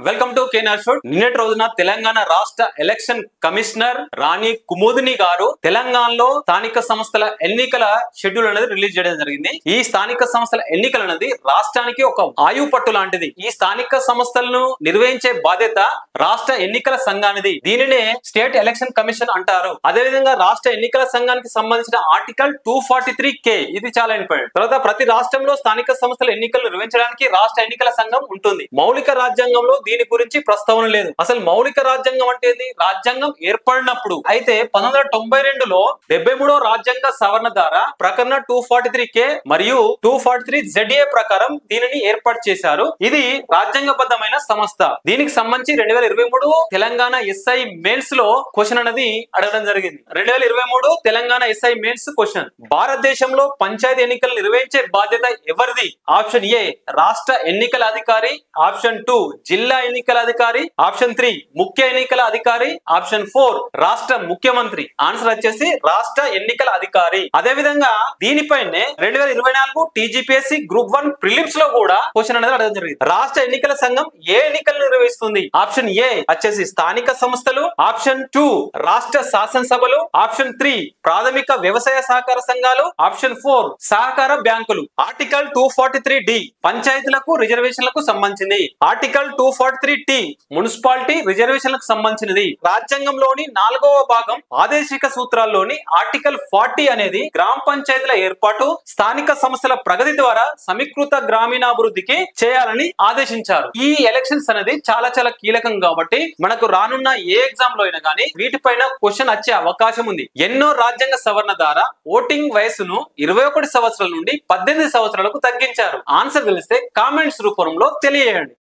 Welcome to కేనార్ show. నిన్నటి రోజున తెలంగాణ రాష్ట్ర ఎలక్షన్ కమిషనర్ రాణి కుముదిని గారు తెలంగాణలో స్థానిక సంస్థల ఎన్నికల షెడ్యూల్ అనేది రిలీజ్ చేయడం జరిగింది. ఈ స్థానిక సంస్థల ఎన్నికలు అనేది రాష్ట్రానికి ఒక ఆయువు పట్టు లాంటిది. ఈ స్థానిక సంస్థలను నిర్వహించే బాధ్యత రాష్ట్ర ఎన్నికల సంఘానిది. దీనినే స్టేట్ ఎలక్షన్ కమిషన్ అంటారు. అదేవిధంగా రాష్ట్ర ఎన్నికల సంఘానికి సంబంధించిన ఆర్టికల్ 243K ఇది చాలా ఇంపార్టెంట్. తర్వాత ప్రతి రాష్ట్రంలో స్థానిక సంస్థల ఎన్నికలు నిర్వహించడానికి రాష్ట్ర ఎన్నికల సంఘం ఉంటుంది. మౌలిక రాజ్యాంగంలో దీని గురించి ప్రస్తావన లేదు. అసలు మౌలిక రాజ్యాంగం అంటే ఏంది? రాజ్యాంగం ఏర్పడినప్పుడు అయితే 1992లో 73వ రాజ్యాంగ సవరణ ద్వారా ప్రకరణ 243K మరియు 243ZA ప్రకారం దీనిని ఏర్పాటు చేశారు. ఇది రాజ్యాంగబద్ధమైన సంస్థ. దీనికి సంబంధించి 2023 తెలంగాణ ఎస్ఐ మెయిన్స్ లో క్వశ్చన్ అనేది అడగడం జరిగింది. 2023 తెలంగాణ ఎస్ఐ మెయిన్స్ క్వశ్చన్: భారతదేశంలో పంచాయతీ ఎన్నికలు నిర్వహించే బాధ్యత ఎవరిది? ఆప్షన్ ఏ రాష్ట్ర ఎన్నికల అధికారి, ఆప్షన్ 2 జిల్లా ఎన్నికల అధికారి, ఆప్షన్ 3 ముఖ్య ఎన్నికల అధికారి, ఆప్షన్ 4 రాష్ట్ర ముఖ్యమంత్రి. ఆన్సర్ వచ్చేసి రాష్ట్ర ఎన్నికల అధికారి. అదే విధంగా దీనిపైనే 2024 TGPSC గ్రూప్ 1 ప్రిలిమ్స్ లో కూడా క్వశ్చన్ అనేది అడగడం జరిగింది. రాష్ట్ర ఎన్నికల సంఘం ఏ ఎన్నికలు నిర్వహిస్తుంది? ఆప్షన్ ఏ వచ్చేసి స్థానిక సంస్థలు, ఆప్షన్ 2 రాష్ట్ర శాసనసభలు, ఆప్షన్ 3 ప్రాథమిక వ్యవసాయ సహకార సంఘాలు, ఆప్షన్ 4 సహకార బ్యాంకులు. ఆర్టికల్ 243D పంచాయతీలకు రిజర్వేషన్లకు సంబంధించింది. ఆర్టికల్ 243T మున్సిపాలిటీ రిజర్వేషన్లకు సంబంధించినది. రాజ్యాంగంలోని 4వ భాగం ఆదేశిక సూత్రాల్లోని ఆర్టికల్ 40 అనేది గ్రామ పంచాయతీల ఏర్పాటు, స్థానిక సంస్థల ప్రగతి ద్వారా సమీకృత గ్రామీణాభివృద్ధికి చేయాలని ఆదేశించారు. ఈ ఎలక్షన్స్ అనేది చాలా కీలకం కాబట్టి మనకు రానున్న ఏ ఎగ్జామ్ లో అయినా కానీ వీటిపైన క్వశ్చన్ వచ్చే అవకాశం ఉంది. ఎన్నో రాజ్యాంగ సవరణ ద్వారా ఓటింగ్ వయసును 21 సంవత్సరాల నుండి 18 సంవత్సరాలకు తగ్గించారు. ఆన్సర్ తెలిస్తే కామెంట్స్ రూపంలో తెలియజేయండి.